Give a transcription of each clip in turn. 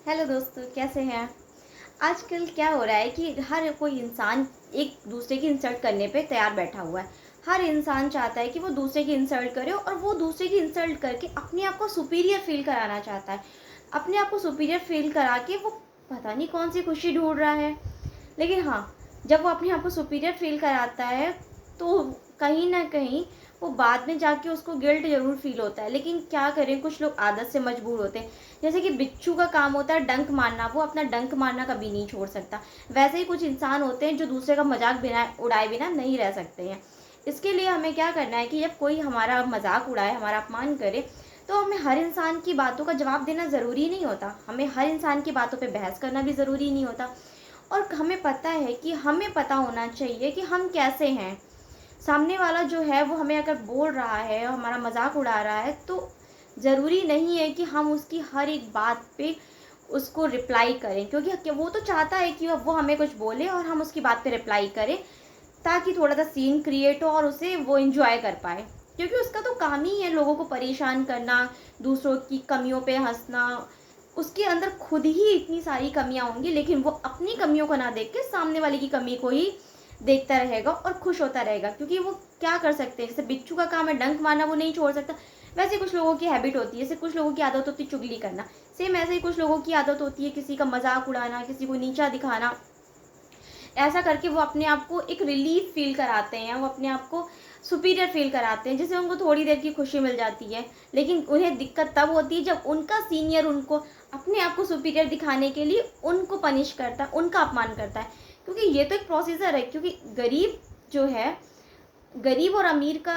Hello दोस्तों, कैसे हैं। आजकल क्या हो रहा है कि हर कोई इंसान एक दूसरे की इंसल्ट करने पे तैयार बैठा हुआ है। हर इंसान चाहता है कि वो दूसरे की इंसल्ट करे और वो दूसरे की इंसल्ट करके अपने आप को सुपीरियर फील कराना चाहता है। अपने आप को सुपीरियर फील करा के वो पता नहीं कौन सी खुशी ढूंढ रहा है। लेकिन हाँ, जब वो अपने आप को सुपीरियर फील कराता है तो कहीं न कहीं वो बाद में जाके उसको गिल्ट ज़रूर फ़ील होता है। लेकिन क्या करें, कुछ लोग आदत से मजबूर होते हैं। जैसे कि बिच्छू का काम होता है डंक मारना, वो अपना डंक मारना कभी नहीं छोड़ सकता। वैसे ही कुछ इंसान होते हैं जो दूसरे का मज़ाक बिना उड़ाए बिना नहीं रह सकते हैं। इसके लिए हमें क्या करना है कि जब कोई हमारा मज़ाक उड़ाए, हमारा अपमान करे, तो हमें हर इंसान की बातों का जवाब देना ज़रूरी नहीं होता। हमें हर इंसान की बातों पे बहस करना भी ज़रूरी नहीं होता। और हमें पता है कि हमें पता होना चाहिए कि हम कैसे हैं। सामने वाला जो है वो हमें अगर बोल रहा है, हमारा मज़ाक उड़ा रहा है, तो ज़रूरी नहीं है कि हम उसकी हर एक बात पे उसको रिप्लाई करें, क्योंकि वो तो चाहता है कि वो हमें कुछ बोले और हम उसकी बात पे रिप्लाई करें, ताकि थोड़ा-सा सीन क्रिएट हो और उसे वो एन्जॉय कर पाए। क्योंकि उसका तो काम ही है लोगों को परेशान करना, दूसरों की कमियों पे हँसना। उसके अंदर खुद ही इतनी सारी कमियाँ होंगी, लेकिन वो अपनी कमियों को ना देख के सामने वाले की कमी को ही देखता रहेगा और खुश होता रहेगा। क्योंकि वो क्या कर सकते हैं, जैसे बिच्छू का काम है डंक मारना, वो नहीं छोड़ सकता। वैसे कुछ लोगों की हैबिट होती है, जैसे कुछ लोगों की आदत होती है चुगली करना। सेम ऐसे ही कुछ लोगों की आदत होती है किसी का मज़ाक उड़ाना, किसी को नीचा दिखाना। ऐसा करके वो अपने आप को एक रिलीफ़ फ़ील कराते हैं, वो अपने आप को सुपीरियर फ़ील कराते हैं, जिससे उनको थोड़ी देर की खुशी मिल जाती है। लेकिन उन्हें दिक्कत तब होती है जब उनका सीनियर उनको अपने आप को सुपीरियर दिखाने के लिए उनको पनिश करता है, उनका अपमान करता है। क्योंकि ये तो एक प्रोसीजर है, क्योंकि गरीब और अमीर का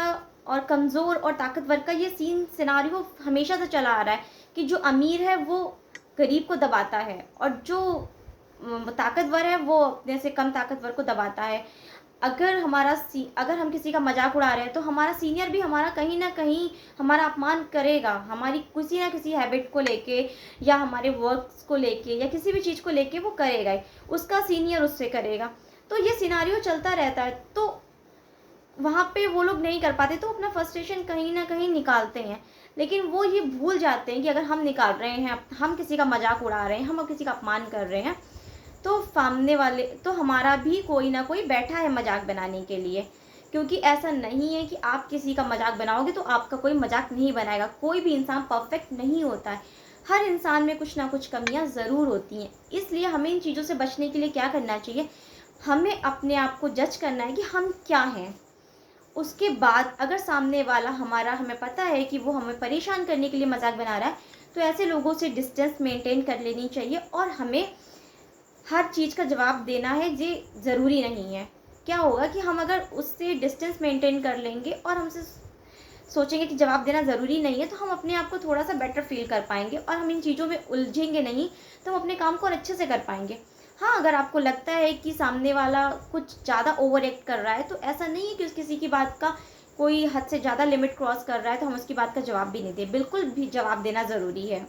और कमज़ोर और ताकतवर का ये सिनेरियो हमेशा से चला आ रहा है कि जो अमीर है वो गरीब को दबाता है और जो ताकतवर है वो अपने से कम ताकतवर को दबाता है। अगर हम किसी का मज़ाक उड़ा रहे हैं तो हमारा सीनियर भी हमारा कहीं न कहीं हमारा अपमान करेगा। हमारी किसी न किसी हैबिट को लेके या हमारे वर्क्स को लेके या किसी भी चीज़ को लेके वो करेगा ही। उसका सीनियर उससे करेगा। तो ये सिनेरियो चलता रहता है। तो वहाँ पे वो लोग नहीं कर पाते तो अपना फ्रस्ट्रेशन कहीं न कहीं निकालते हैं। लेकिन वो ये भूल जाते हैं कि अगर हम निकाल रहे हैं, हम किसी का मज़ाक उड़ा रहे हैं, हम किसी का अपमान कर रहे हैं, तो सामने वाले तो हमारा भी कोई ना कोई बैठा है मज़ाक बनाने के लिए। क्योंकि ऐसा नहीं है कि आप किसी का मज़ाक बनाओगे तो आपका कोई मज़ाक नहीं बनाएगा। कोई भी इंसान परफेक्ट नहीं होता है। हर इंसान में कुछ ना कुछ कमियाँ ज़रूर होती हैं। इसलिए हमें इन चीज़ों से बचने के लिए क्या करना चाहिए? हमें अपने आप को जज करना है कि हम क्या हैं? उसके बाद अगर सामने वाला हमें पता है कि वो हमें परेशान करने के लिए मज़ाक बना रहा है, तो ऐसे लोगों से डिस्टेंस मेंटेन कर लेनी चाहिए और हमें हर चीज़ का जवाब देना है, ये ज़रूरी नहीं है। क्या होगा कि हम अगर उससे डिस्टेंस मेंटेन कर लेंगे और हमसे सोचेंगे कि जवाब देना ज़रूरी नहीं है, तो हम अपने आप को थोड़ा-सा बेटर फ़ील कर पाएँगे और हम इन चीज़ों में उलझेंगे नहीं, तो हम अपने काम को और अच्छे से कर पाएँगे। हाँ, अगर आपको लगता है कि सामने वाला कुछ ज़्यादा ओवर एक्ट कर रहा है, तो ऐसा नहीं है कि किसी की बात का कोई हद से ज़्यादा लिमिट क्रॉस कर रहा है, तो हम उसकी बात का जवाब भी नहीं दें। बिल्कुल भी जवाब देना ज़रूरी है।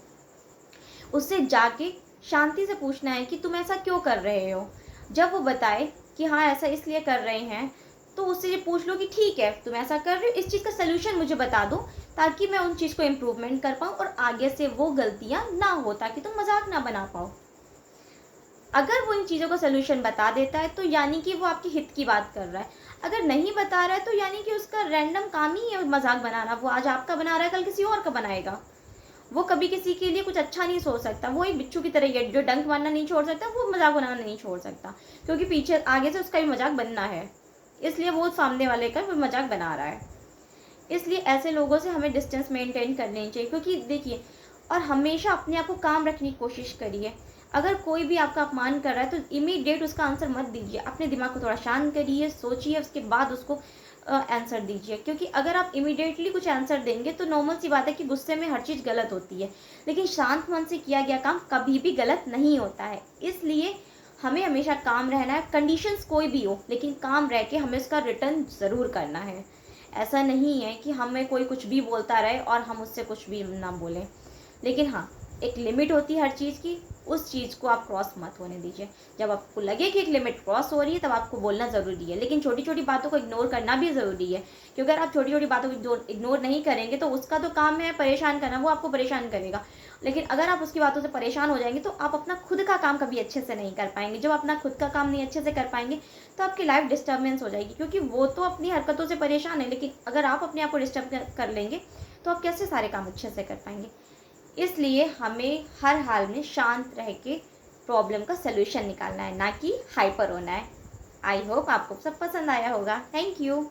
उससे जाके शांति से पूछना है कि तुम ऐसा क्यों कर रहे हो? जब वो बताए कि हाँ, ऐसा इसलिए कर रहे हैं, तो उससे ये पूछ लो कि ठीक है, तुम ऐसा कर रहे हो, इस चीज़ का सॉल्यूशन मुझे बता दो, ताकि मैं उन चीज़ को इम्प्रूवमेंट कर पाऊँ और आगे से वो गलतियाँ ना हो, ताकि तुम मज़ाक ना बना पाओ। अगर वो इन चीज़ों का सॉल्यूशन बता देता है, तो यानी कि वो आपके हित की बात कर रहा है। अगर नहीं बता रहा है, तो यानी कि उसका रैंडम काम ही है मज़ाक बनाना। वो आज आपका बना रहा है, कल किसी और का बनाएगा। वो कभी किसी के लिए कुछ अच्छा नहीं सोच सकता। वो एक बिच्छू की तरह ही है, जो डंक मारना नहीं छोड़ सकता, वो मज़ाक बनाना नहीं छोड़ सकता। क्योंकि पीछे आगे से उसका भी मज़ाक बनना है। इसलिए वो सामने वाले का भी मज़ाक बना रहा है। इसलिए ऐसे लोगों से हमें डिस्टेंस मेंटेन कर लेनी चाहिए, क्योंकि देखिए, और हमेशा अपने आप को काम रखने की कोशिश करिए। अगर कोई भी आपका अपमान कर रहा है तो इमीडिएट उसका आंसर मत दीजिए। अपने दिमाग को थोड़ा शांत करिए, सोचिए, उसके बाद उसको आंसर दीजिए। क्योंकि अगर आप इमीडिएटली कुछ आंसर देंगे तो नॉर्मल सी बात है कि गुस्से में हर चीज़ गलत होती है। लेकिन शांत मन से किया गया काम कभी भी गलत नहीं होता है। इसलिए हमें हमेशा काम रहना है, कंडीशंस कोई भी हो, लेकिन काम रह के हमें उसका रिटर्न ज़रूर करना है। ऐसा नहीं है कि हमें कोई कुछ भी बोलता रहे और हम उससे कुछ भी ना बोलें। लेकिन हाँ, एक लिमिट होती है हर चीज़ की, उस चीज़ को आप क्रॉस मत होने दीजिए। जब आपको लगे कि एक लिमिट क्रॉस हो रही है तब आपको बोलना ज़रूरी है, लेकिन छोटी-छोटी बातों को इग्नोर करना भी ज़रूरी है, क्योंकि अगर आप छोटी-छोटी बातों को इग्नोर नहीं करेंगे तो उसका तो काम है परेशान करना, वो आपको परेशान करेगा। लेकिन अगर आप उसकी बातों से परेशान हो जाएँगे तो आप अपना खुद का काम कभी अच्छे से नहीं कर पाएँगे। जब अपना खुद का काम नहीं अच्छे से कर पाएँगे तो आपकी लाइफ़ डिस्टर्बेंस हो जाएगी, क्योंकि वो तो अपनी हरकतों से परेशान है, लेकिन अगर आप अपने आप को डिस्टर्ब कर लेंगे तो आप कैसे सारे काम अच्छे से कर पाएँगे। इसलिए हमें हर हाल में शांत रह के प्रॉब्लम का सॉल्यूशन निकालना है, ना कि हाइपर होना है। आई होप आपको सब पसंद आया होगा। Thank you.